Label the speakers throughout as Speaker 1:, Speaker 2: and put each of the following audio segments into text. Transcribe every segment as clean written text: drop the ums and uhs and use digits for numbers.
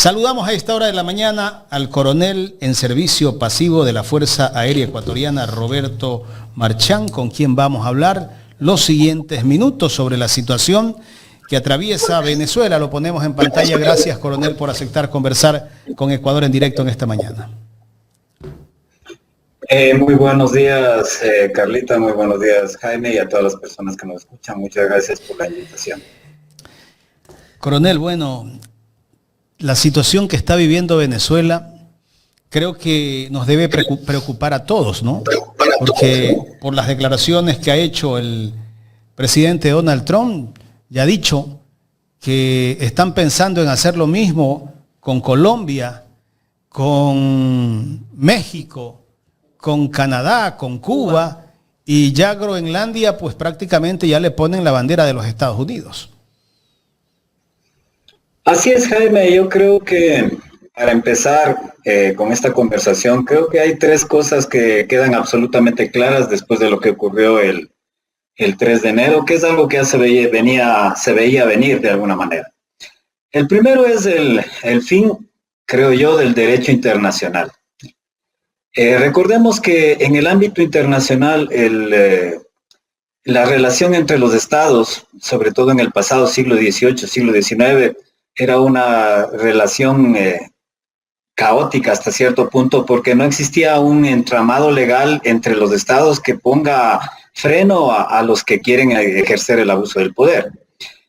Speaker 1: Saludamos a esta hora de la mañana al coronel en servicio pasivo de la Fuerza Aérea Ecuatoriana, Roberto Marchán, con quien vamos a hablar los siguientes minutos sobre la situación que atraviesa Venezuela. Lo ponemos en pantalla. Gracias, coronel, por aceptar conversar con Ecuador en directo en esta mañana.
Speaker 2: Muy buenos días, Carlita, muy buenos días, Jaime, y a todas las personas que nos escuchan. Muchas gracias por la invitación.
Speaker 1: Coronel, bueno, la situación que está viviendo Venezuela creo que nos debe preocupar a todos, ¿no? Porque por las declaraciones que ha hecho el presidente Donald Trump, ya ha dicho que están pensando en hacer lo mismo con Colombia, con México, con Canadá, con Cuba, y ya Groenlandia pues prácticamente ya le ponen la bandera de los Estados Unidos.
Speaker 2: Así es, Jaime. Yo creo que para empezar con esta conversación, creo que hay tres cosas que quedan absolutamente claras después de lo que ocurrió el 3 de enero, que es algo que ya se veía venir de alguna manera. El primero es el fin, creo yo, del derecho internacional. Recordemos que en el ámbito internacional la relación entre los estados, sobre todo en el pasado siglo XVIII, siglo XIX, era una relación caótica hasta cierto punto, porque no existía un entramado legal entre los estados que ponga freno a los que quieren ejercer el abuso del poder.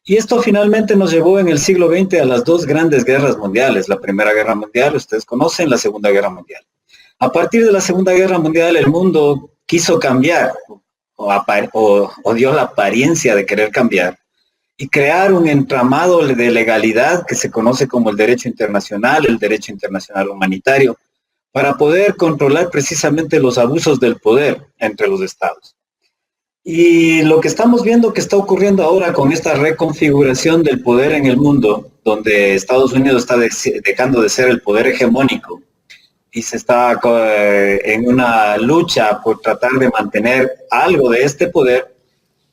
Speaker 2: Y esto finalmente nos llevó en el siglo XX a las dos grandes guerras mundiales. La Primera Guerra Mundial, ustedes conocen, la Segunda Guerra Mundial. A partir de la Segunda Guerra Mundial, el mundo quiso cambiar, o dio la apariencia de querer cambiar, y crear un entramado de legalidad que se conoce como el derecho internacional humanitario, para poder controlar precisamente los abusos del poder entre los estados. Y lo que estamos viendo que está ocurriendo ahora con esta reconfiguración del poder en el mundo, donde Estados Unidos está dejando de ser el poder hegemónico y se está en una lucha por tratar de mantener algo de este poder,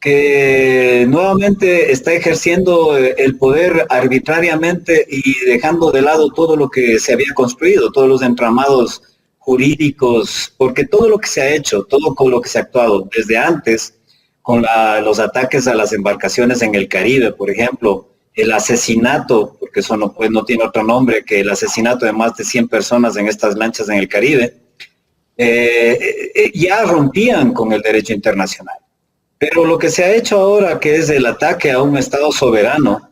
Speaker 2: que nuevamente está ejerciendo el poder arbitrariamente y dejando de lado todo lo que se había construido, todos los entramados jurídicos, porque todo lo que se ha hecho, todo con lo que se ha actuado desde antes, con los ataques a las embarcaciones en el Caribe, por ejemplo, el asesinato, porque eso no tiene otro nombre que el asesinato de más de 100 personas en estas lanchas en el Caribe, ya rompían con el derecho internacional. Pero lo que se ha hecho ahora, que es el ataque a un Estado soberano,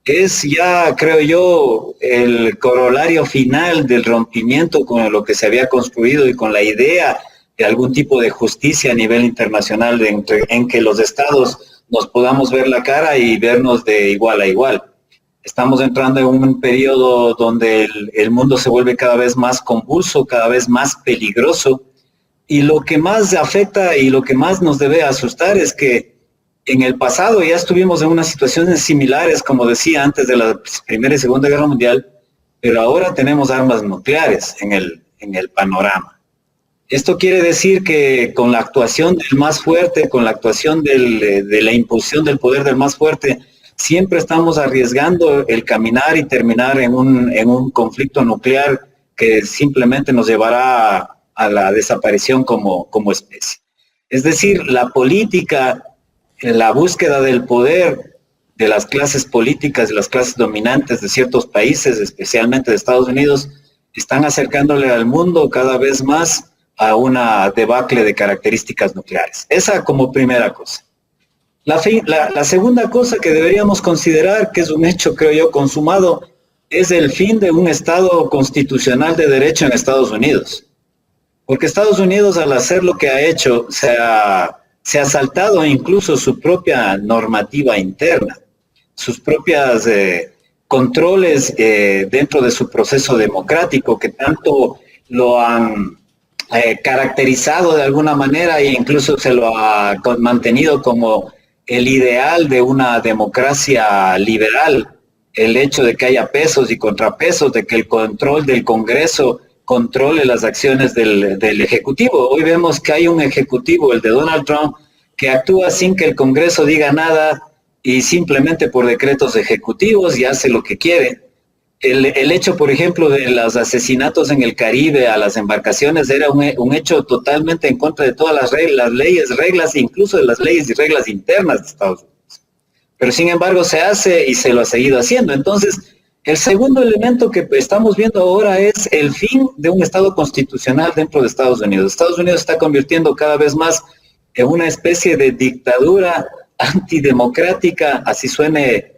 Speaker 2: es ya, creo yo, el corolario final del rompimiento con lo que se había construido y con la idea de algún tipo de justicia a nivel internacional en que los Estados nos podamos ver la cara y vernos de igual a igual. Estamos entrando en un periodo donde el mundo se vuelve cada vez más convulso, cada vez más peligroso. Y lo que más afecta y lo que más nos debe asustar es que en el pasado ya estuvimos en unas situaciones similares, como decía, antes de la Primera y Segunda Guerra Mundial, pero ahora tenemos armas nucleares en el panorama. Esto quiere decir que con la actuación del más fuerte, con la actuación de la imposición del poder del más fuerte, siempre estamos arriesgando el caminar y terminar en un conflicto nuclear que simplemente nos llevará a la desaparición como especie. Es decir, la política, la búsqueda del poder de las clases políticas, de las clases dominantes de ciertos países, especialmente de Estados Unidos, están acercándole al mundo cada vez más a una debacle de características nucleares. Esa como primera cosa. La segunda cosa que deberíamos considerar, que es un hecho, creo yo, consumado, es el fin de un Estado constitucional de derecho en Estados Unidos. Porque Estados Unidos, al hacer lo que ha hecho, se ha saltado incluso su propia normativa interna, sus propias controles dentro de su proceso democrático, que tanto lo han caracterizado de alguna manera e incluso se lo ha mantenido como el ideal de una democracia liberal, el hecho de que haya pesos y contrapesos, de que el control del Congreso controle las acciones del Ejecutivo. Hoy vemos que hay un Ejecutivo, el de Donald Trump, que actúa sin que el Congreso diga nada y simplemente por decretos ejecutivos y hace lo que quiere. el hecho, por ejemplo, de los asesinatos en el Caribe a las embarcaciones era un hecho totalmente en contra de todas las leyes, reglas, incluso de las leyes y reglas internas de Estados Unidos. Pero sin embargo se hace y se lo ha seguido haciendo. Entonces, el segundo elemento que estamos viendo ahora es el fin de un Estado constitucional dentro de Estados Unidos. Estados Unidos está convirtiendo cada vez más en una especie de dictadura antidemocrática, así suene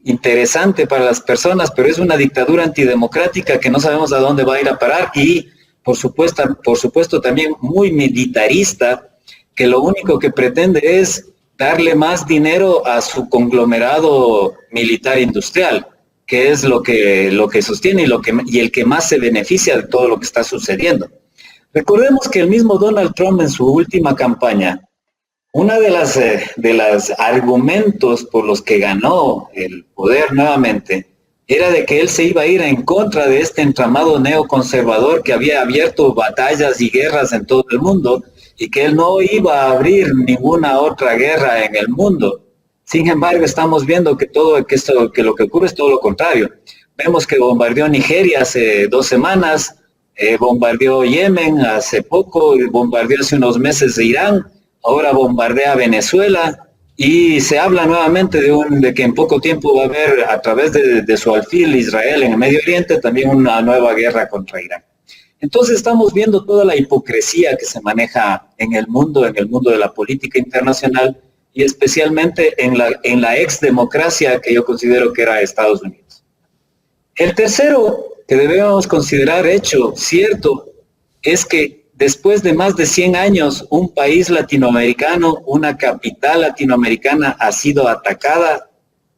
Speaker 2: interesante para las personas, pero es una dictadura antidemocrática que no sabemos a dónde va a ir a parar y, por supuesto también muy militarista, que lo único que pretende es darle más dinero a su conglomerado militar industrial, que es lo que sostiene y el que más se beneficia de todo lo que está sucediendo. Recordemos que el mismo Donald Trump en su última campaña, una de las argumentos por los que ganó el poder nuevamente era de que él se iba a ir en contra de este entramado neoconservador que había abierto batallas y guerras en todo el mundo y que él no iba a abrir ninguna otra guerra en el mundo. Sin embargo, estamos viendo que lo que ocurre es todo lo contrario. Vemos que bombardeó Nigeria hace 2 semanas, bombardeó Yemen hace poco, bombardeó hace unos meses Irán, ahora bombardea Venezuela y se habla nuevamente de que en poco tiempo va a haber, a través de su alfil Israel en el Medio Oriente, también una nueva guerra contra Irán. Entonces estamos viendo toda la hipocresía que se maneja en el mundo de la política internacional y especialmente en la exdemocracia que yo considero que era Estados Unidos. El tercero que debemos considerar hecho cierto es que después de más de 100 años, un país latinoamericano, una capital latinoamericana ha sido atacada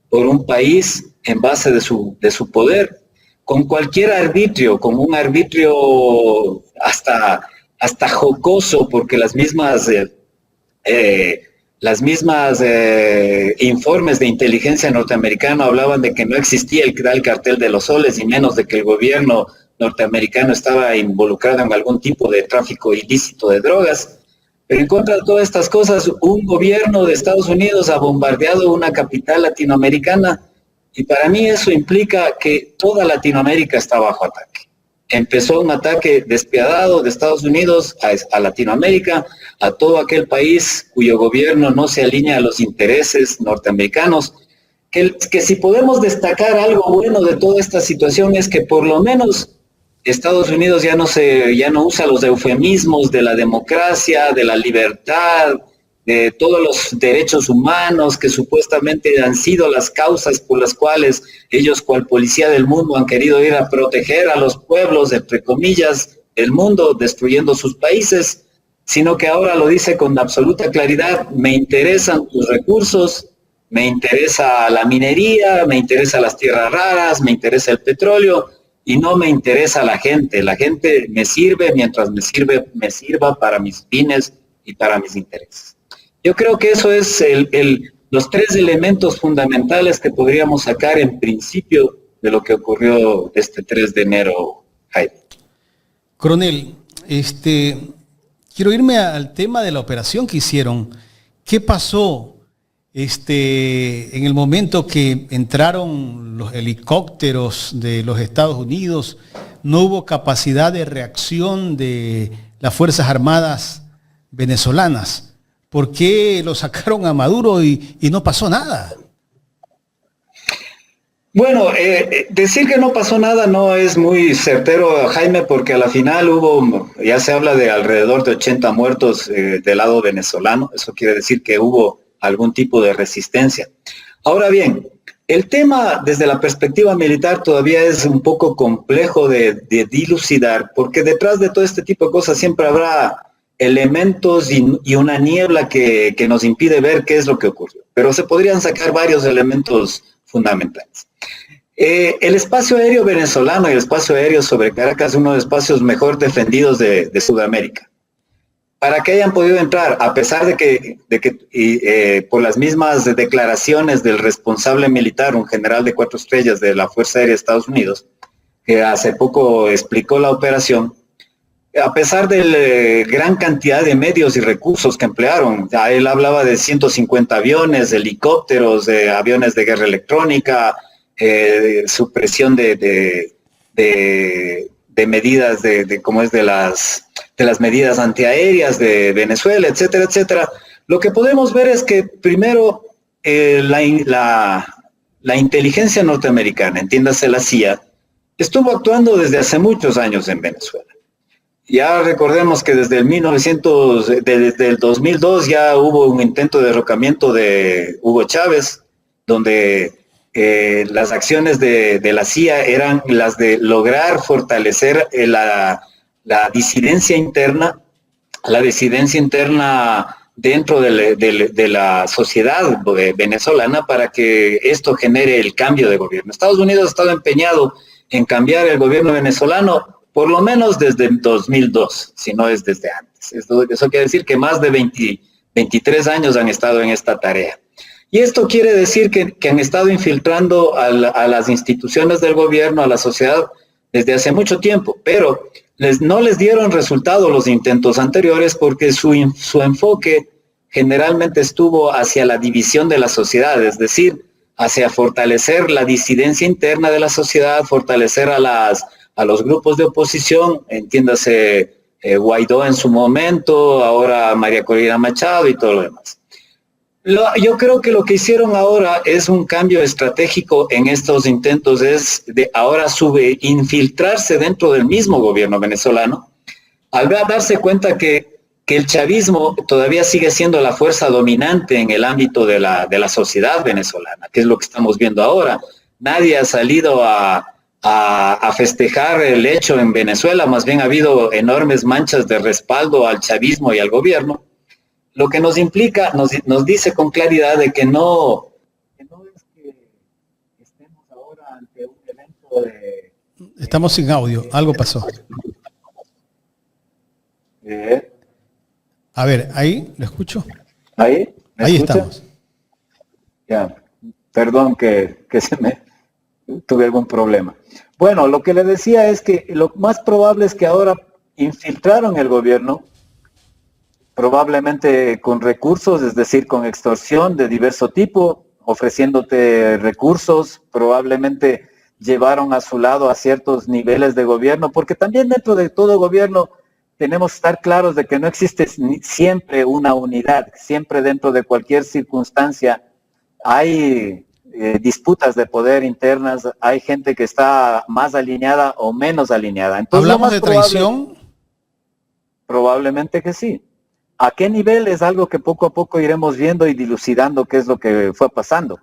Speaker 2: por un país en base de su poder, con cualquier arbitrio, con un arbitrio hasta jocoso, porque las mismas informes de inteligencia norteamericano hablaban de que no existía el cartel de los soles y menos de que el gobierno norteamericano estaba involucrado en algún tipo de tráfico ilícito de drogas. Pero en contra de todas estas cosas, un gobierno de Estados Unidos ha bombardeado una capital latinoamericana y para mí eso implica que toda Latinoamérica está bajo ataque. Empezó un ataque despiadado de Estados Unidos a Latinoamérica, a todo aquel país cuyo gobierno no se alinea a los intereses norteamericanos. Que si podemos destacar algo bueno de toda esta situación es que por lo menos Estados Unidos ya no usa los eufemismos de la democracia, de la libertad, de todos los derechos humanos que supuestamente han sido las causas por las cuales ellos, cual policía del mundo, han querido ir a proteger a los pueblos, entre comillas, del mundo, destruyendo sus países, sino que ahora lo dice con absoluta claridad: me interesan tus recursos, me interesa la minería, me interesa las tierras raras, me interesa el petróleo, y no me interesa la gente. La gente me sirve mientras me sirva para mis fines y para mis intereses. Yo creo que eso es los 3 elementos fundamentales que podríamos sacar en principio de lo que ocurrió este 3 de enero, Jaime.
Speaker 1: Coronel, quiero irme al tema de la operación que hicieron. ¿Qué pasó en el momento que entraron los helicópteros de los Estados Unidos? No hubo capacidad de reacción de las Fuerzas Armadas venezolanas. ¿Por qué lo sacaron a Maduro y no pasó nada?
Speaker 2: Bueno, decir que no pasó nada no es muy certero, Jaime, porque a la final ya se habla de alrededor de 80 muertos del lado venezolano. Eso quiere decir que hubo algún tipo de resistencia. Ahora bien, el tema desde la perspectiva militar todavía es un poco complejo de dilucidar, porque detrás de todo este tipo de cosas siempre habrá elementos y una niebla que nos impide ver qué es lo que ocurrió. Pero se podrían sacar varios elementos fundamentales. El espacio aéreo venezolano y el espacio aéreo sobre Caracas es uno de los espacios mejor defendidos de Sudamérica. Para que hayan podido entrar, a pesar de que por las mismas declaraciones del responsable militar, un general de 4 estrellas de la Fuerza Aérea de Estados Unidos, que hace poco explicó la operación, a pesar de la gran cantidad de medios y recursos que emplearon, él hablaba de 150 aviones, helicópteros, de aviones de guerra electrónica, supresión de medidas como es de las medidas antiaéreas de Venezuela, etcétera, etcétera. Lo que podemos ver es que primero la inteligencia norteamericana, entiéndase la CIA, estuvo actuando desde hace muchos años en Venezuela. Ya recordemos que desde el 2002 ya hubo un intento de derrocamiento de Hugo Chávez, donde las acciones de la CIA eran las de lograr fortalecer la disidencia interna, dentro de la sociedad venezolana para que esto genere el cambio de gobierno. Estados Unidos ha estado empeñado en cambiar el gobierno venezolano por lo menos desde 2002, si no es desde antes. Eso quiere decir que más de 23 años han estado en esta tarea. Y esto quiere decir que han estado infiltrando a las instituciones del gobierno, a la sociedad, desde hace mucho tiempo, pero no les dieron resultado los intentos anteriores porque su enfoque generalmente estuvo hacia la división de la sociedad, es decir, hacia fortalecer la disidencia interna de la sociedad, fortalecer a los grupos de oposición, entiéndase Guaidó en su momento, ahora María Corina Machado y todo lo demás. Yo creo que lo que hicieron ahora es un cambio estratégico en estos intentos, es de ahora infiltrarse dentro del mismo gobierno venezolano, al darse cuenta que el chavismo todavía sigue siendo la fuerza dominante en el ámbito de la sociedad venezolana, que es lo que estamos viendo ahora. Nadie ha salido a festejar el hecho en Venezuela, más bien ha habido enormes manchas de respaldo al chavismo y al gobierno, lo que nos implica, nos dice con claridad de que no es que estemos ahora ante un evento de...
Speaker 1: Estamos sin audio, algo pasó. A ver, ahí, ¿lo escucho?
Speaker 2: ¿Ahí?
Speaker 1: Ahí estamos.
Speaker 2: Ya, perdón que tuve algún problema. Bueno, lo que le decía es que lo más probable es que ahora infiltraron el gobierno, probablemente con recursos, es decir, con extorsión de diverso tipo, ofreciéndote recursos, probablemente llevaron a su lado a ciertos niveles de gobierno, porque también dentro de todo gobierno tenemos que estar claros de que no existe siempre una unidad, siempre dentro de cualquier circunstancia hay disputas de poder internas, hay gente que está más alineada o menos alineada. Entonces,
Speaker 1: ¿hablamos de traición?
Speaker 2: Probablemente que sí. ¿A qué nivel? Es algo que poco a poco iremos viendo y dilucidando qué es lo que fue pasando.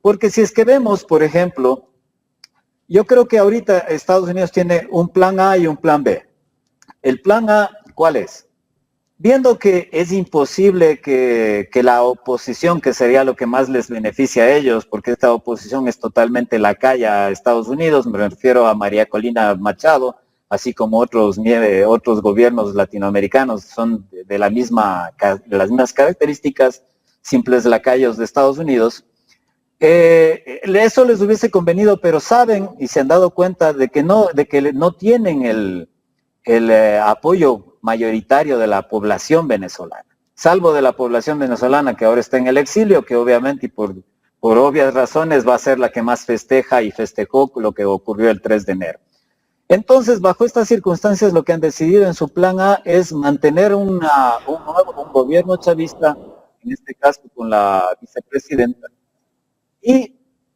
Speaker 2: Porque si es que vemos, por ejemplo, yo creo que ahorita Estados Unidos tiene un plan A y un plan B. El plan A, ¿cuál es? Viendo que es imposible que la oposición, que sería lo que más les beneficia a ellos, porque esta oposición es totalmente lacaya a Estados Unidos, me refiero a María Corina Machado, así como otros gobiernos latinoamericanos, son de las mismas características, simples lacayos de Estados Unidos. Eso les hubiese convenido, pero saben y se han dado cuenta de que no tienen el apoyo mayoritario de la población venezolana, salvo de la población venezolana que ahora está en el exilio, que obviamente y por obvias razones va a ser la que más festeja y festejó lo que ocurrió el 3 de enero. Entonces, bajo estas circunstancias, lo que han decidido en su plan A es mantener un gobierno chavista, en este caso con la vicepresidenta, y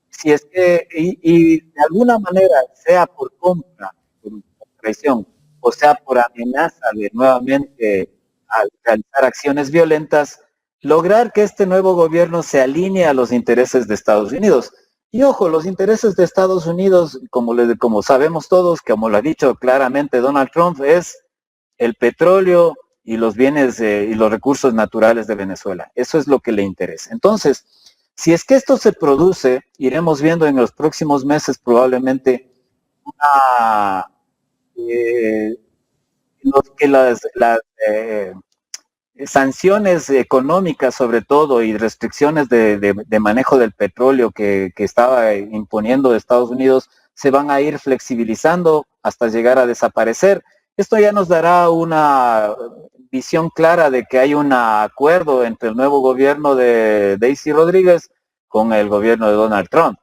Speaker 2: si es que, y de alguna manera, sea por compra, por traición, o sea por amenaza de nuevamente realizar acciones violentas, lograr que este nuevo gobierno se alinee a los intereses de Estados Unidos. Y ojo, los intereses de Estados Unidos, como sabemos todos, como lo ha dicho claramente Donald Trump, es el petróleo y los bienes y los recursos naturales de Venezuela. Eso es lo que le interesa. Entonces, si es que esto se produce, iremos viendo en los próximos meses probablemente las sanciones económicas sobre todo y restricciones de manejo del petróleo que estaba imponiendo Estados Unidos se van a ir flexibilizando hasta llegar a desaparecer. Esto ya nos dará una visión clara de que hay un acuerdo entre el nuevo gobierno de Daisy Rodríguez con el gobierno de Donald Trump.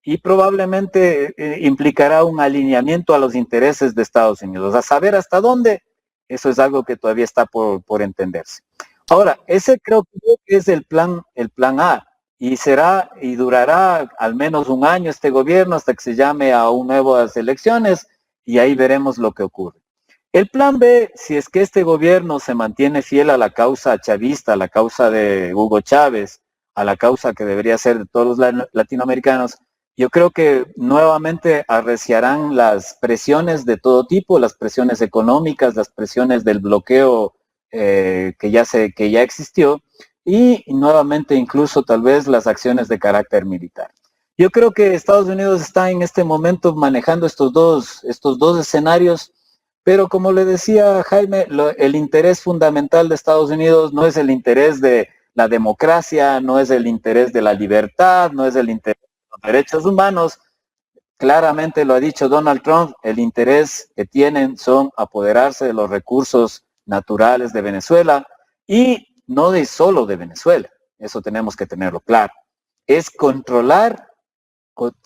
Speaker 2: y probablemente implicará un alineamiento a los intereses de Estados Unidos. A saber hasta dónde, eso es algo que todavía está por entenderse. Ahora, ese creo que es el plan A, y será y durará al menos un año este gobierno hasta que se llame a nuevas elecciones, y ahí veremos lo que ocurre. El plan B, si es que este gobierno se mantiene fiel a la causa chavista, a la causa de Hugo Chávez, a la causa que debería ser de todos los latinoamericanos, yo creo que nuevamente arreciarán las presiones de todo tipo, las presiones económicas, las presiones del bloqueo que ya existió, y nuevamente incluso tal vez las acciones de carácter militar. Yo creo que Estados Unidos está en este momento manejando estos dos escenarios, pero como le decía Jaime, el interés fundamental de Estados Unidos no es el interés de la democracia, no es el interés de la libertad, no es el interés de los derechos humanos. Claramente lo ha dicho Donald Trump, el interés que tienen son apoderarse de los recursos naturales de Venezuela, y no de solo de Venezuela, eso tenemos que tenerlo claro. Es controlar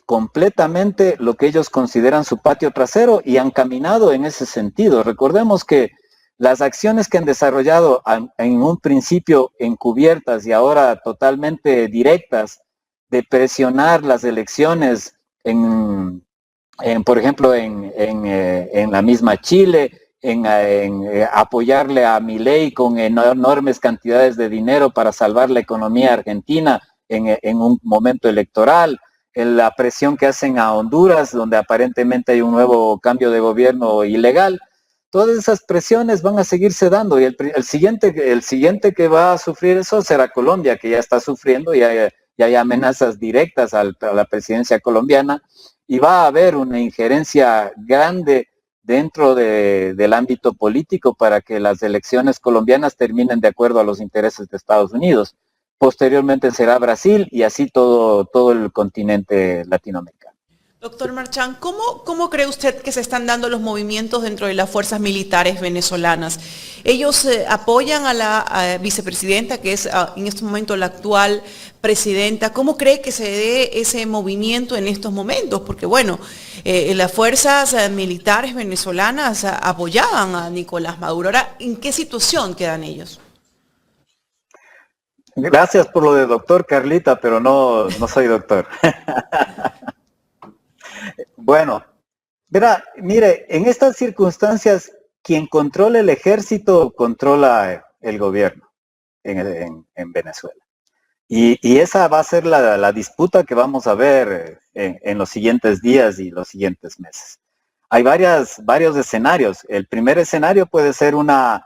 Speaker 2: completamente lo que ellos consideran su patio trasero, y han caminado en ese sentido. Recordemos que las acciones que han desarrollado en un principio encubiertas y ahora totalmente directas, de presionar las elecciones por ejemplo, en la misma Chile, en apoyarle a Milei con enormes cantidades de dinero para salvar la economía argentina en un momento electoral, en la presión que hacen a Honduras, donde aparentemente hay un nuevo cambio de gobierno ilegal. Todas esas presiones van a seguirse dando, y el siguiente que va a sufrir eso será Colombia, que ya está sufriendo, y hay amenazas directas a la presidencia colombiana, y va a haber una injerencia grande dentro del ámbito político para que las elecciones colombianas terminen de acuerdo a los intereses de Estados Unidos. Posteriormente será Brasil, y así todo el continente latinoamericano.
Speaker 3: Doctor Marchán, ¿cómo cree usted que se están dando los movimientos dentro de las fuerzas militares venezolanas? Ellos apoyan a la vicepresidenta, que es en este momento la actual presidenta. ¿Cómo cree que se dé ese movimiento en estos momentos? Porque bueno, las fuerzas militares venezolanas apoyaban a Nicolás Maduro. Ahora, ¿en qué situación quedan ellos?
Speaker 2: Gracias por lo de doctor, Carlita, pero no soy doctor. Bueno, verá, mire, en estas circunstancias, quien controla el ejército controla el gobierno en Venezuela. Y esa va a ser la disputa que vamos a ver en los siguientes días y los siguientes meses. Hay varios escenarios. El primer escenario puede ser una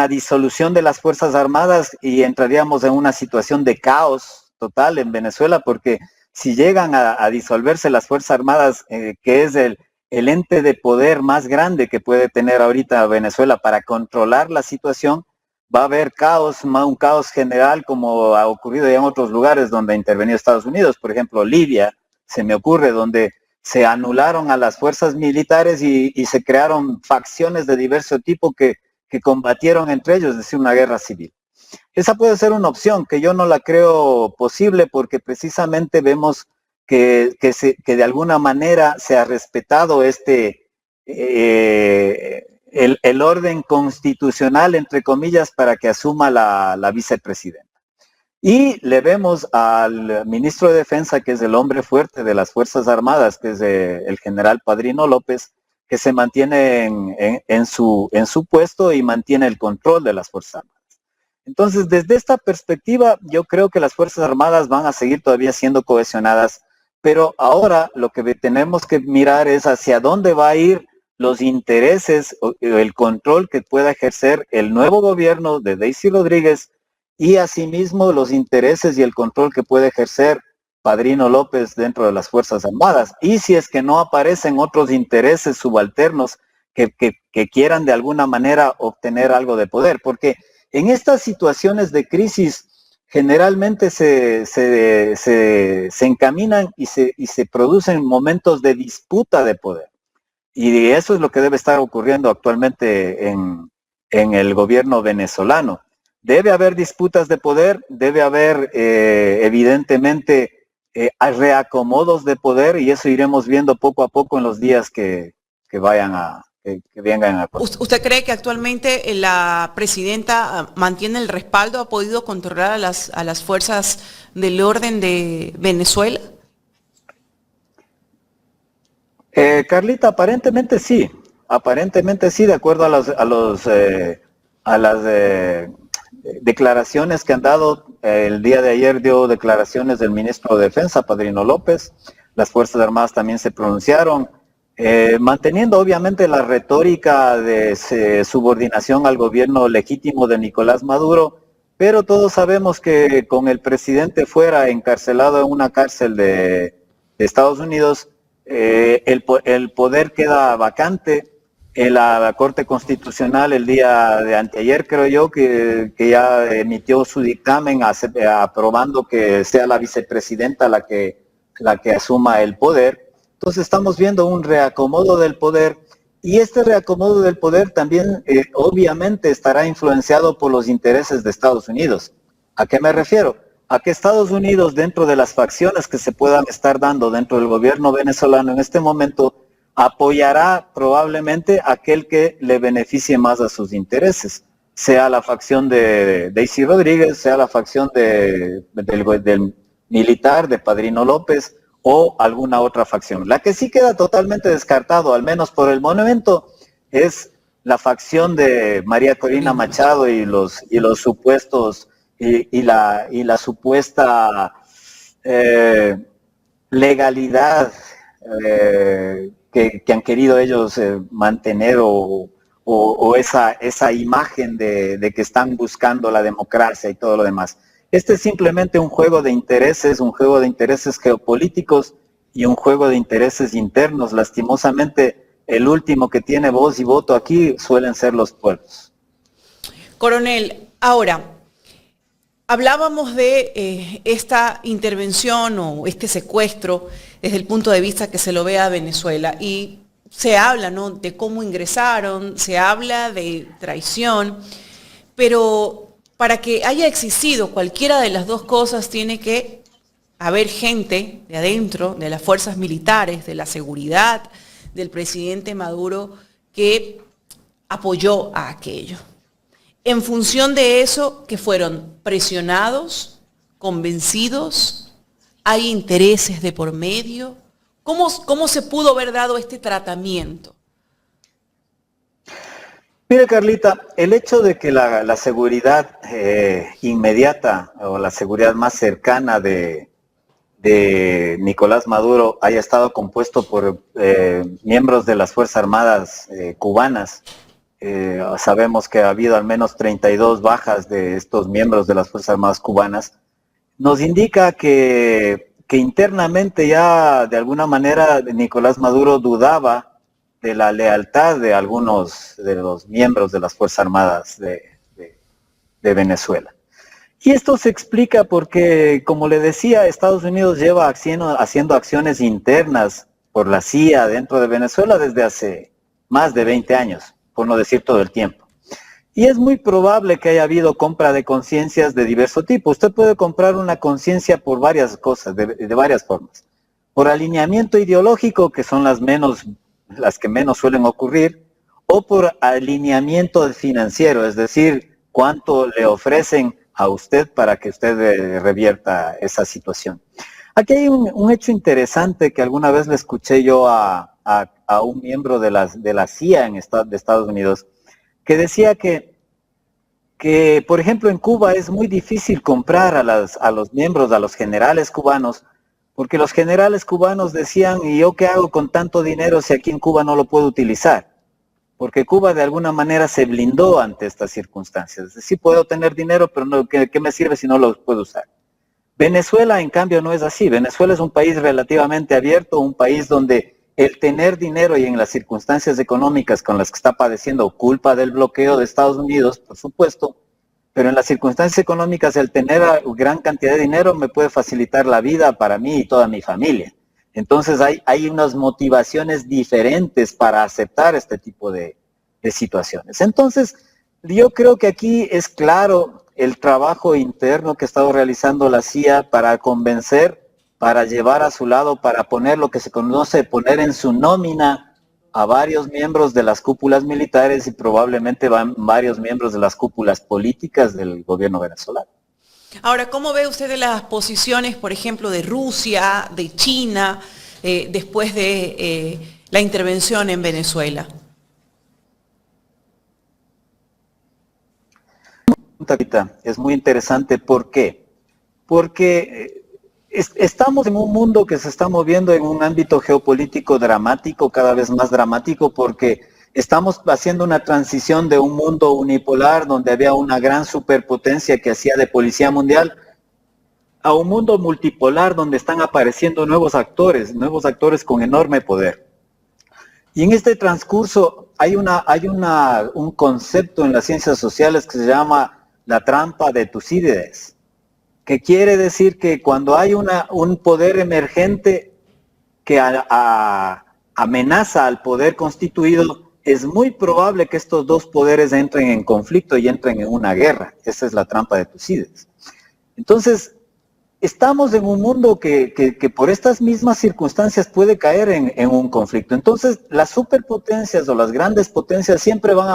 Speaker 2: disolución de las Fuerzas Armadas, y entraríamos en una situación de caos total en Venezuela, porque si llegan a disolverse las Fuerzas Armadas, que es el ente de poder más grande que puede tener ahorita Venezuela para controlar la situación, va a haber caos, un caos general, como ha ocurrido ya en otros lugares donde ha intervenido Estados Unidos. Por ejemplo, Libia, se me ocurre, donde se anularon a las fuerzas militares y se crearon facciones de diverso tipo que combatieron entre ellos, es decir, una guerra civil. Esa puede ser una opción, que yo no la creo posible, porque precisamente vemos que de alguna manera se ha respetado el orden constitucional, entre comillas, para que asuma la vicepresidenta. Y le vemos al ministro de Defensa, que es el hombre fuerte de las Fuerzas Armadas, que es el general Padrino López, que se mantiene en su puesto y mantiene el control de las Fuerzas Armadas. Entonces, desde esta perspectiva, yo creo que las Fuerzas Armadas van a seguir todavía siendo cohesionadas, pero ahora lo que tenemos que mirar es hacia dónde va a ir los intereses o el control que pueda ejercer el nuevo gobierno de Daisy Rodríguez, y asimismo los intereses y el control que puede ejercer Padrino López dentro de las Fuerzas Armadas. Y si es que no aparecen otros intereses subalternos que quieran de alguna manera obtener algo de poder, porque en estas situaciones de crisis generalmente se encaminan y se producen momentos de disputa de poder. Y eso es lo que debe estar ocurriendo actualmente en el gobierno venezolano. Debe haber disputas de poder, debe haber evidentemente reacomodos de poder, y eso iremos viendo poco a poco en los días que vengan a...
Speaker 3: ¿Usted cree que actualmente la presidenta mantiene el respaldo, ha podido controlar a las fuerzas del orden de Venezuela?
Speaker 2: Carlita, aparentemente sí, de acuerdo a las declaraciones que han dado. El día de ayer dio declaraciones del ministro de Defensa, Padrino López. Las Fuerzas Armadas también se pronunciaron, manteniendo obviamente la retórica de subordinación al gobierno legítimo de Nicolás Maduro, pero todos sabemos que con el presidente fuera, encarcelado en una cárcel de Estados Unidos, el poder queda vacante. En la Corte Constitucional el día de anteayer, creo yo, que ya emitió su dictamen aprobando que sea la vicepresidenta la que asuma el poder. Entonces estamos viendo un reacomodo del poder, y este reacomodo del poder también obviamente estará influenciado por los intereses de Estados Unidos. ¿A qué me refiero? A que Estados Unidos, dentro de las facciones que se puedan estar dando dentro del gobierno venezolano en este momento, apoyará probablemente aquel que le beneficie más a sus intereses, sea la facción de Daisy Rodríguez, sea la facción del militar, de Padrino López, o alguna otra facción. La que sí queda totalmente descartado, al menos por el momento, es la facción de María Corina Machado y los supuestos y la supuesta legalidad que han querido ellos mantener, o esa imagen de que están buscando la democracia y todo lo demás. Este es simplemente un juego de intereses geopolíticos y un juego de intereses internos. Lastimosamente, el último que tiene voz y voto aquí suelen ser los pueblos.
Speaker 3: Coronel, ahora, hablábamos de esta intervención o este secuestro desde el punto de vista que se lo ve a Venezuela, y se habla, ¿no?, de cómo ingresaron, se habla de traición, pero para que haya existido cualquiera de las dos cosas tiene que haber gente de adentro, de las fuerzas militares, de la seguridad del presidente Maduro, que apoyó a aquello. En función de eso, que fueron presionados, convencidos, hay intereses de por medio. ¿Cómo se pudo haber dado este tratamiento?
Speaker 2: Mire, Carlita, el hecho de que la seguridad inmediata o la seguridad más cercana de Nicolás Maduro haya estado compuesto por miembros de las Fuerzas Armadas cubanas, sabemos que ha habido al menos 32 bajas de estos miembros de las Fuerzas Armadas cubanas, nos indica que internamente ya de alguna manera Nicolás Maduro dudaba de la lealtad de algunos de los miembros de las Fuerzas Armadas de Venezuela. Y esto se explica porque, como le decía, Estados Unidos lleva haciendo acciones internas por la CIA dentro de Venezuela desde hace más de 20 años, por no decir todo el tiempo. Y es muy probable que haya habido compra de conciencias de diverso tipo. Usted puede comprar una conciencia por varias cosas, de varias formas. Por alineamiento ideológico, que son las que menos suelen ocurrir, o por alineamiento financiero, es decir, cuánto le ofrecen a usted para que usted revierta esa situación. Aquí hay un hecho interesante que alguna vez le escuché yo a un miembro de la CIA de Estados Unidos, que decía que, por ejemplo, en Cuba es muy difícil comprar a los miembros, a los generales cubanos, porque los generales cubanos decían, ¿y yo qué hago con tanto dinero si aquí en Cuba no lo puedo utilizar? Porque Cuba de alguna manera se blindó ante estas circunstancias. Sí puedo tener dinero, pero no, ¿qué me sirve si no lo puedo usar? Venezuela, en cambio, no es así. Venezuela es un país relativamente abierto, un país donde el tener dinero, y en las circunstancias económicas con las que está padeciendo, culpa del bloqueo de Estados Unidos, por supuesto, pero en las circunstancias económicas el tener gran cantidad de dinero me puede facilitar la vida para mí y toda mi familia. Entonces hay unas motivaciones diferentes para aceptar este tipo de situaciones. Entonces yo creo que aquí es claro el trabajo interno que ha estado realizando la CIA para convencer para llevar a su lado, para poner lo que se conoce, poner en su nómina a varios miembros de las cúpulas militares y probablemente van varios miembros de las cúpulas políticas del gobierno venezolano.
Speaker 3: Ahora, ¿cómo ve usted de las posiciones, por ejemplo, de Rusia, de China, después de la intervención en Venezuela?
Speaker 2: Es muy interesante. ¿Por qué? Porque estamos en un mundo que se está moviendo en un ámbito geopolítico dramático, cada vez más dramático, porque estamos haciendo una transición de un mundo unipolar donde había una gran superpotencia que hacía de policía mundial a un mundo multipolar donde están apareciendo nuevos actores con enorme poder. Y en este transcurso hay un concepto en las ciencias sociales que se llama la trampa de Tucídides, que quiere decir que cuando hay un poder emergente que amenaza al poder constituido, es muy probable que estos dos poderes entren en conflicto y entren en una guerra. Esa es la trampa de Tucídides. Entonces, estamos en un mundo que por estas mismas circunstancias puede caer en un conflicto. Entonces, las superpotencias o las grandes potencias siempre van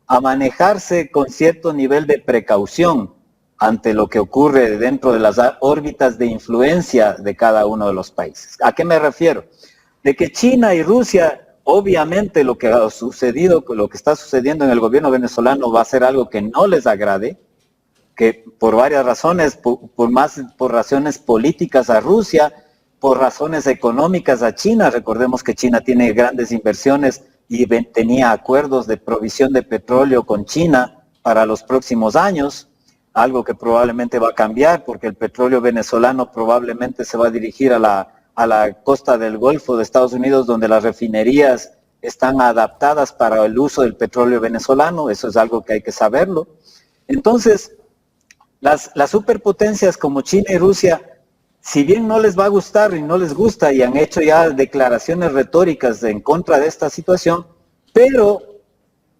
Speaker 2: a manejarse con cierto nivel de precaución ante lo que ocurre dentro de las órbitas de influencia de cada uno de los países. ¿A qué me refiero? De que China y Rusia, obviamente lo que ha sucedido, lo que está sucediendo en el gobierno venezolano va a ser algo que no les agrade, que por varias razones, por razones políticas a Rusia, por razones económicas a China. Recordemos que China tiene grandes inversiones y tenía acuerdos de provisión de petróleo con China para los próximos años, algo que probablemente va a cambiar porque el petróleo venezolano probablemente se va a dirigir a la costa del Golfo de Estados Unidos, donde las refinerías están adaptadas para el uso del petróleo venezolano. Eso es algo que hay que saberlo. Entonces, las superpotencias como China y Rusia, si bien no les va a gustar y no les gusta y han hecho ya declaraciones retóricas en contra de esta situación, pero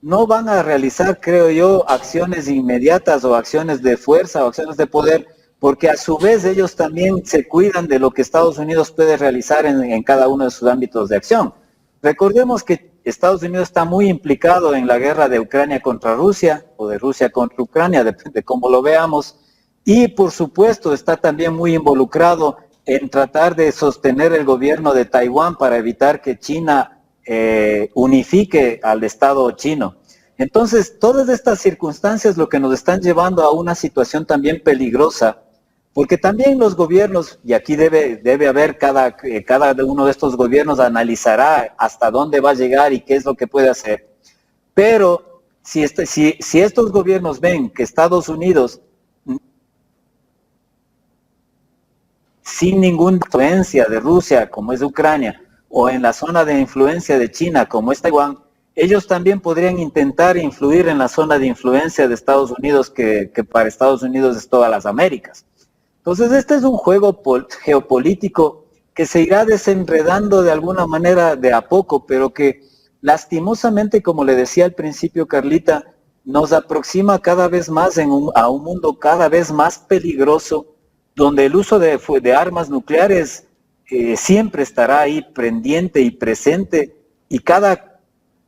Speaker 2: no van a realizar, creo yo, acciones inmediatas o acciones de fuerza o acciones de poder, porque a su vez ellos también se cuidan de lo que Estados Unidos puede realizar en cada uno de sus ámbitos de acción. Recordemos que Estados Unidos está muy implicado en la guerra de Ucrania contra Rusia, o de Rusia contra Ucrania, depende de cómo lo veamos, y por supuesto está también muy involucrado en tratar de sostener el gobierno de Taiwán para evitar que China unifique al Estado chino. Entonces, todas estas circunstancias lo que nos están llevando a una situación también peligrosa, porque también los gobiernos, y aquí debe haber cada uno de estos gobiernos analizará hasta dónde va a llegar y qué es lo que puede hacer. Pero si estos gobiernos ven que Estados Unidos, sin ninguna influencia de Rusia, como es Ucrania, o en la zona de influencia de China, como es Taiwán, ellos también podrían intentar influir en la zona de influencia de Estados Unidos, que para Estados Unidos es todas las Américas. Entonces, este es un juego geopolítico que se irá desenredando de alguna manera de a poco, pero que lastimosamente, como le decía al principio Carlita, nos aproxima cada vez más a un mundo cada vez más peligroso, donde el uso de armas nucleares siempre estará ahí pendiente y presente, y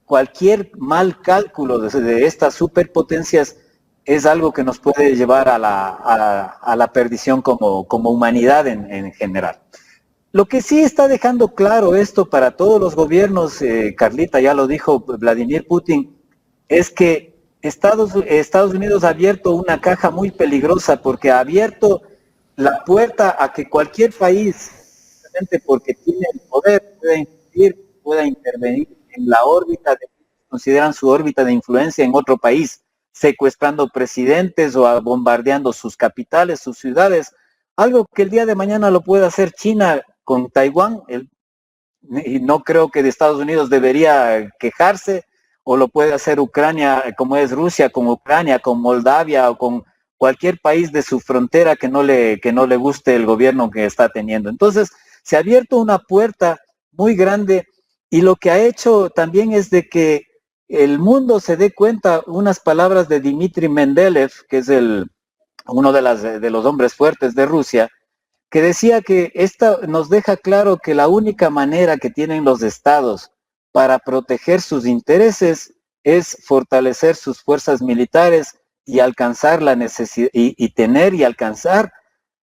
Speaker 2: cualquier mal cálculo de estas superpotencias es algo que nos puede llevar a la perdición como humanidad en general. Lo que sí está dejando claro esto para todos los gobiernos, Carlita, ya lo dijo Vladimir Putin, es que Estados Unidos ha abierto una caja muy peligrosa, porque ha abierto la puerta a que cualquier país, porque tiene el poder, pueda intervenir en la órbita consideran su órbita de influencia en otro país, secuestrando presidentes o bombardeando sus capitales, sus ciudades, algo que el día de mañana lo puede hacer China con Taiwán, y no creo que de Estados Unidos debería quejarse, o lo puede hacer Ucrania, como es Rusia, con Ucrania, con Moldavia o con cualquier país de su frontera que no le guste el gobierno que está teniendo. Entonces, se ha abierto una puerta muy grande, y lo que ha hecho también es de que el mundo se dé cuenta, unas palabras de Dmitry Mendeleev, que es uno de los hombres fuertes de Rusia, que decía que esta nos deja claro que la única manera que tienen los estados para proteger sus intereses es fortalecer sus fuerzas militares y alcanzar la necesidad y tener y alcanzar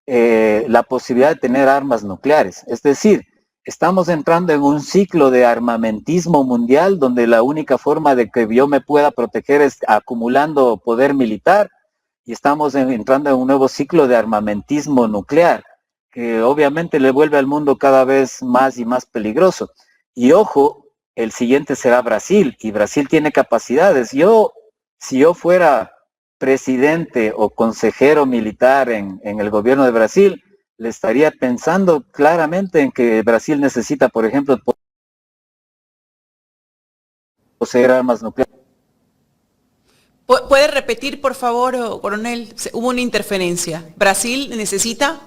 Speaker 2: la posibilidad de tener armas nucleares. Es decir, estamos entrando en un ciclo de armamentismo mundial donde la única forma de que yo me pueda proteger es acumulando poder militar, y estamos entrando en un nuevo ciclo de armamentismo nuclear que obviamente le vuelve al mundo cada vez más y más peligroso. Y ojo, el siguiente será Brasil, y Brasil tiene capacidades. Si yo fuera presidente o consejero militar en el gobierno de Brasil, le estaría pensando claramente en que Brasil necesita, por ejemplo, poseer armas nucleares.
Speaker 3: ¿Puede repetir, por favor, coronel? Hubo una interferencia. ¿Brasil necesita?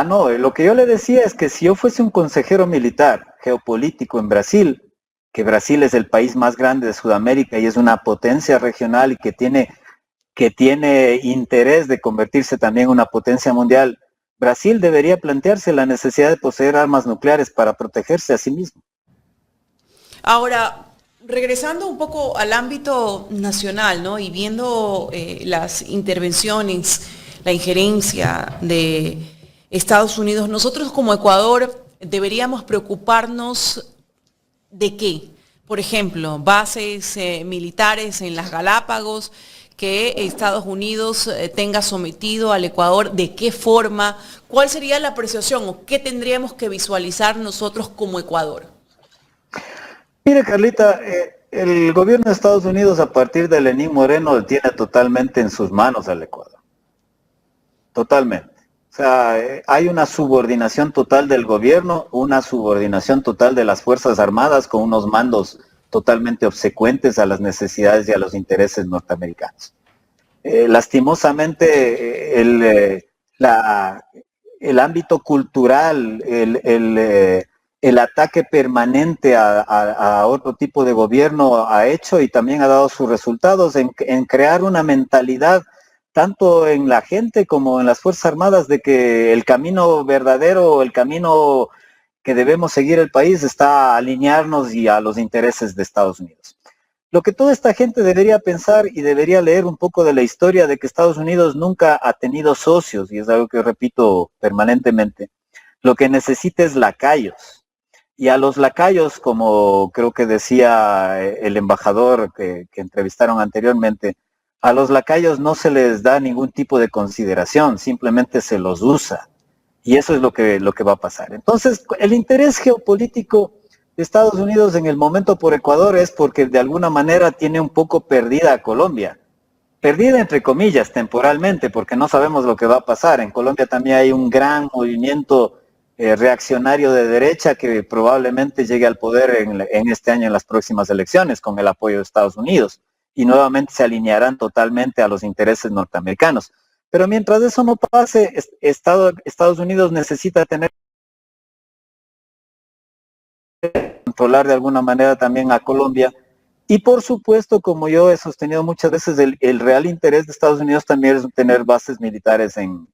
Speaker 2: No, lo que yo le decía es que si yo fuese un consejero militar geopolítico en Brasil, que Brasil es el país más grande de Sudamérica y es una potencia regional y que tiene interés de convertirse también en una potencia mundial, Brasil debería plantearse la necesidad de poseer armas nucleares para protegerse a sí mismo.
Speaker 3: Ahora, regresando un poco al ámbito nacional, ¿no? Y viendo las intervenciones, la injerencia de Estados Unidos, nosotros como Ecuador deberíamos preocuparnos de qué. Por ejemplo, bases militares en las Galápagos, que Estados Unidos tenga sometido al Ecuador, ¿de qué forma? ¿Cuál sería la apreciación o qué tendríamos que visualizar nosotros como Ecuador?
Speaker 2: Mire, Carlita, el gobierno de Estados Unidos a partir de Lenín Moreno tiene totalmente en sus manos al Ecuador. Totalmente. O sea, hay una subordinación total del gobierno, una subordinación total de las Fuerzas Armadas con unos mandos totalmente obsecuentes a las necesidades y a los intereses norteamericanos. Lastimosamente, el ámbito cultural, el ataque permanente a otro tipo de gobierno ha hecho y también ha dado sus resultados en crear una mentalidad tanto en la gente como en las Fuerzas Armadas de que el camino verdadero, el camino que debemos seguir el país está a alinearnos y a los intereses de Estados Unidos. Lo que toda esta gente debería pensar y debería leer un poco de la historia de que Estados Unidos nunca ha tenido socios, y es algo que repito permanentemente, lo que necesita es lacayos. Y a los lacayos, como creo que decía el embajador que entrevistaron anteriormente, a los lacayos no se les da ningún tipo de consideración, simplemente se los usa. Y eso es lo que va a pasar. Entonces, el interés geopolítico de Estados Unidos en el momento por Ecuador es porque de alguna manera tiene un poco perdida a Colombia. Perdida entre comillas temporalmente, porque no sabemos lo que va a pasar. En Colombia también hay un gran movimiento reaccionario de derecha que probablemente llegue al poder en este año en las próximas elecciones con el apoyo de Estados Unidos. Y nuevamente se alinearán totalmente a los intereses norteamericanos. Pero mientras eso no pase, Estados Unidos necesita controlar de alguna manera también a Colombia. Y por supuesto, como yo he sostenido muchas veces, el real interés de Estados Unidos también es tener bases militares en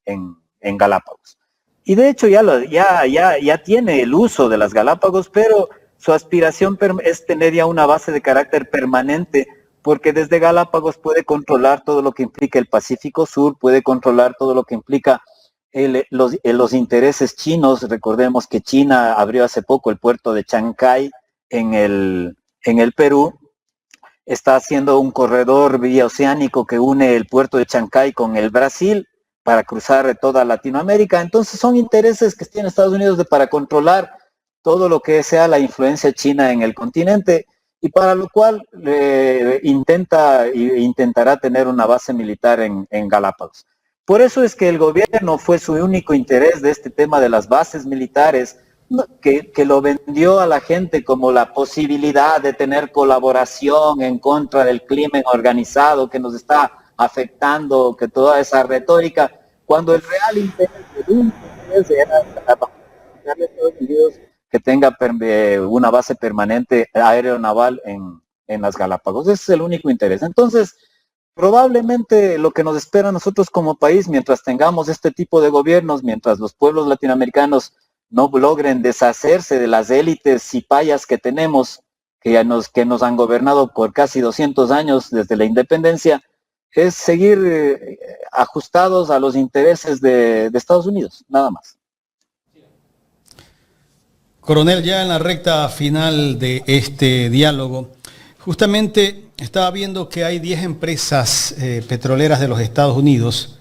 Speaker 2: Galápagos. Y de hecho ya tiene el uso de las Galápagos, pero su aspiración es tener ya una base de carácter permanente, porque desde Galápagos puede controlar todo lo que implica el Pacífico Sur, puede controlar todo lo que implica los intereses chinos. Recordemos que China abrió hace poco el puerto de Chancay en el Perú. Está haciendo un corredor bioceánico que une el puerto de Chancay con el Brasil para cruzar toda Latinoamérica. Entonces son intereses que tiene Estados Unidos para controlar todo lo que sea la influencia china en el continente, y para lo cual intentará tener una base militar en Galápagos. Por eso es que el gobierno fue su único interés de este tema de las bases militares, que lo vendió a la gente como la posibilidad de tener colaboración en contra del crimen organizado que nos está afectando, que toda esa retórica, cuando el real interés era darle a Estados Unidos que tenga una base permanente aeronaval en las Galápagos. Ese es el único interés. Entonces, probablemente lo que nos espera a nosotros como país, mientras tengamos este tipo de gobiernos, mientras los pueblos latinoamericanos no logren deshacerse de las élites cipayas que tenemos, que nos han gobernado por casi 200 años desde la independencia, es seguir ajustados a los intereses de Estados Unidos, nada más.
Speaker 1: Coronel, ya en la recta final de este diálogo, justamente estaba viendo que hay 10 empresas petroleras de los Estados Unidos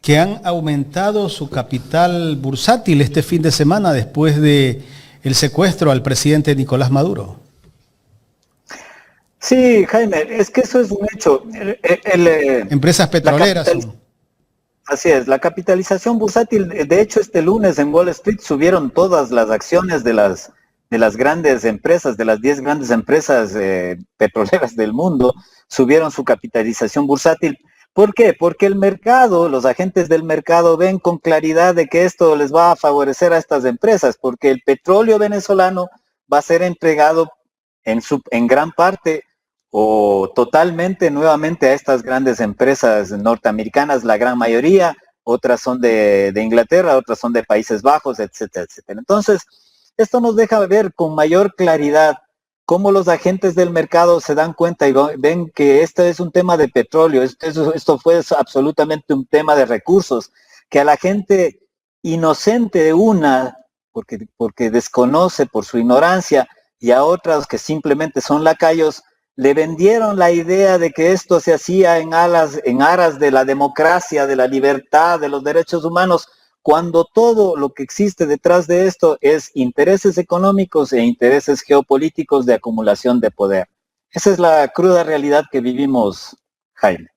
Speaker 1: que han aumentado su capital bursátil este fin de semana después de el secuestro al presidente Nicolás Maduro.
Speaker 2: Sí, Jaime, es que eso es un hecho.
Speaker 1: Empresas petroleras.
Speaker 2: Así es, la capitalización bursátil, de hecho este lunes en Wall Street subieron todas las acciones de las grandes empresas, de las 10 grandes empresas petroleras del mundo, subieron su capitalización bursátil. ¿Por qué? Porque el mercado, los agentes del mercado ven con claridad de que esto les va a favorecer a estas empresas, porque el petróleo venezolano va a ser entregado en gran parte o totalmente nuevamente a estas grandes empresas norteamericanas, la gran mayoría, otras son de Inglaterra, otras son de Países Bajos, etcétera, etcétera. Entonces, esto nos deja ver con mayor claridad cómo los agentes del mercado se dan cuenta y ven que esto es un tema de petróleo, esto fue absolutamente un tema de recursos, que a la gente inocente de porque desconoce por su ignorancia, y a otras que simplemente son lacayos, le vendieron la idea de que esto se hacía en aras de la democracia, de la libertad, de los derechos humanos, cuando todo lo que existe detrás de esto es intereses económicos e intereses geopolíticos de acumulación de poder. Esa es la cruda realidad que vivimos, Jaime.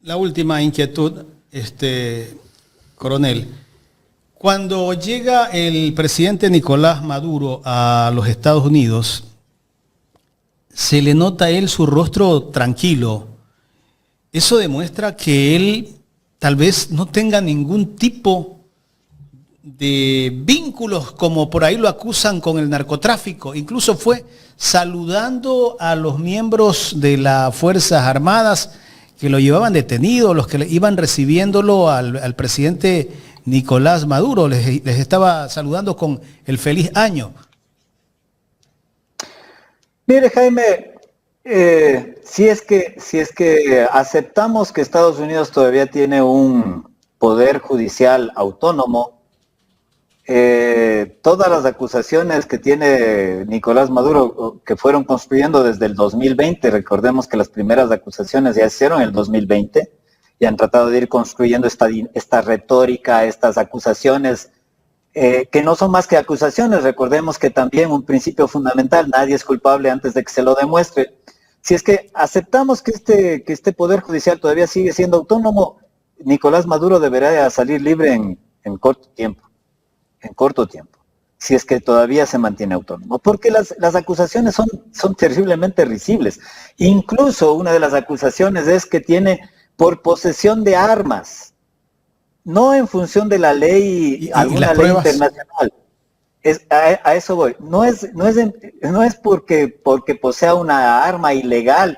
Speaker 1: La última inquietud, coronel. Cuando llega el presidente Nicolás Maduro a los Estados Unidos, se le nota a él su rostro tranquilo. Eso demuestra que él tal vez no tenga ningún tipo de vínculos, como por ahí lo acusan con el narcotráfico. Incluso fue saludando a los miembros de las Fuerzas Armadas que lo llevaban detenido, los que iban recibiéndolo al presidente Nicolás Maduro, les estaba saludando con el feliz año.
Speaker 2: Mire, Jaime, si es que aceptamos que Estados Unidos todavía tiene un poder judicial autónomo, todas las acusaciones que tiene Nicolás Maduro, que fueron construyendo desde el 2020, recordemos que las primeras acusaciones ya se hicieron en el 2020, y han tratado de ir construyendo esta retórica, estas acusaciones, que no son más que acusaciones. Recordemos que también un principio fundamental, nadie es culpable antes de que se lo demuestre. Si es que aceptamos que este Poder Judicial todavía sigue siendo autónomo, Nicolás Maduro deberá salir libre en corto tiempo, si es que todavía se mantiene autónomo, porque las acusaciones son terriblemente risibles. Incluso una de las acusaciones es que tiene por posesión de armas, no en función de la ley, alguna ley internacional. A eso voy. No es porque posea una arma ilegal,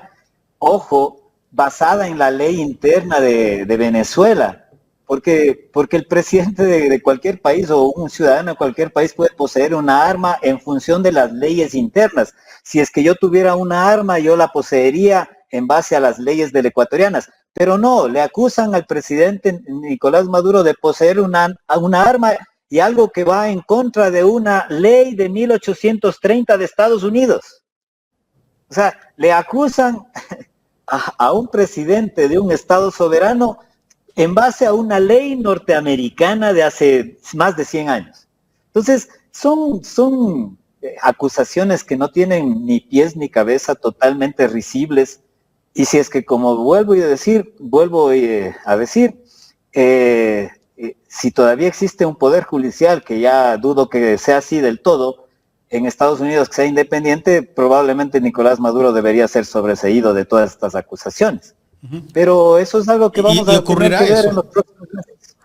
Speaker 2: ojo, basada en la ley interna de Venezuela, porque el presidente de cualquier país o un ciudadano de cualquier país puede poseer una arma en función de las leyes internas. Si es que yo tuviera una arma, yo la poseería en base a las leyes ecuatorianas. Pero no, le acusan al presidente Nicolás Maduro de poseer una arma y algo que va en contra de una ley de 1830 de Estados Unidos. O sea, le acusan a un presidente de un Estado soberano en base a una ley norteamericana de hace más de 100 años. Entonces, son acusaciones que no tienen ni pies ni cabeza, totalmente risibles. Y si es que, como vuelvo a decir, si todavía existe un poder judicial, que ya dudo que sea así del todo, en Estados Unidos que sea independiente, probablemente Nicolás Maduro debería ser sobreseído de todas estas acusaciones. Pero eso es algo que vamos a tener que ver en los próximos meses.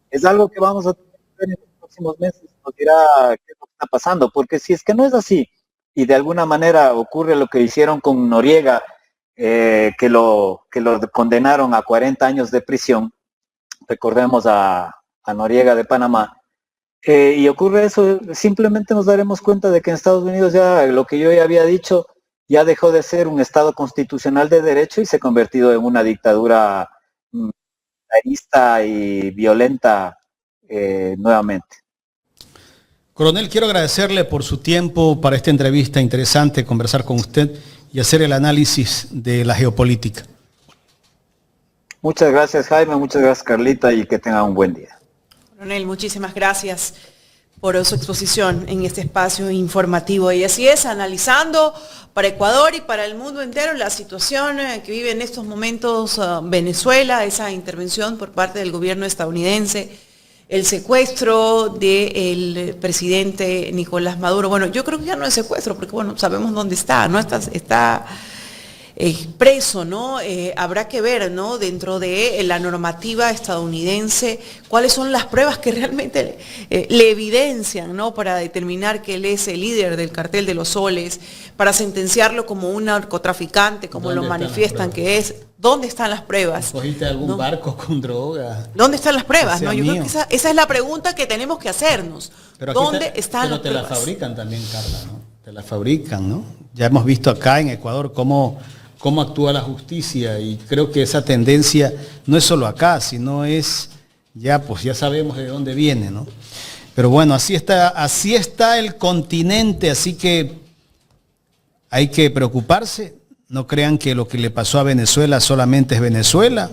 Speaker 2: Es algo que vamos a tener que ver en los próximos meses. Nos dirá qué es lo que está pasando, porque si es que no es así, y de alguna manera ocurre lo que hicieron con Noriega, que lo condenaron a 40 años de prisión. Recordemos a Noriega de Panamá. Y ocurre eso, simplemente nos daremos cuenta de que en Estados Unidos ya lo que yo ya había dicho, ya dejó de ser un Estado constitucional de derecho y se ha convertido en una dictadura militarista y violenta nuevamente.
Speaker 1: Coronel, quiero agradecerle por su tiempo para esta entrevista interesante, conversar con usted y hacer el análisis de la geopolítica.
Speaker 2: Muchas gracias, Jaime, muchas gracias, Carlita, y que tengan un buen día.
Speaker 3: Coronel, muchísimas gracias por su exposición en este espacio informativo. Y así es, analizando para Ecuador y para el mundo entero la situación que vive en estos momentos Venezuela, esa intervención por parte del gobierno estadounidense, el secuestro del presidente Nicolás Maduro. Bueno, yo creo que ya no es secuestro, porque bueno, sabemos dónde está, ¿no? Está preso, ¿no? Habrá que ver, ¿no? Dentro de la normativa estadounidense, cuáles son las pruebas que realmente le evidencian, ¿no? Para determinar que él es el líder del cartel de los soles, para sentenciarlo como un narcotraficante, como lo manifiestan que es. ¿Dónde están las pruebas?
Speaker 1: ¿Cogiste algún barco con droga?
Speaker 3: ¿Dónde están las pruebas? ¿No? Yo creo que esa es la pregunta que tenemos que hacernos. ¿Dónde están las pruebas?
Speaker 1: Pero te la fabrican también, Carla, ¿no? Te la fabrican, ¿no? Ya hemos visto acá en Ecuador cómo actúa la justicia, y creo que esa tendencia no es solo acá, sino es ya, pues ya sabemos de dónde viene, ¿no? Pero bueno, así está el continente, así que hay que preocuparse. No crean que lo que le pasó a Venezuela solamente es Venezuela.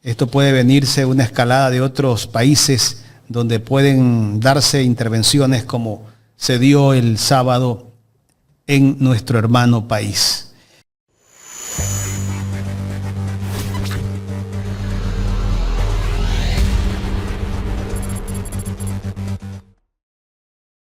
Speaker 1: Esto puede venirse una escalada de otros países donde pueden darse intervenciones como se dio el sábado en nuestro hermano país.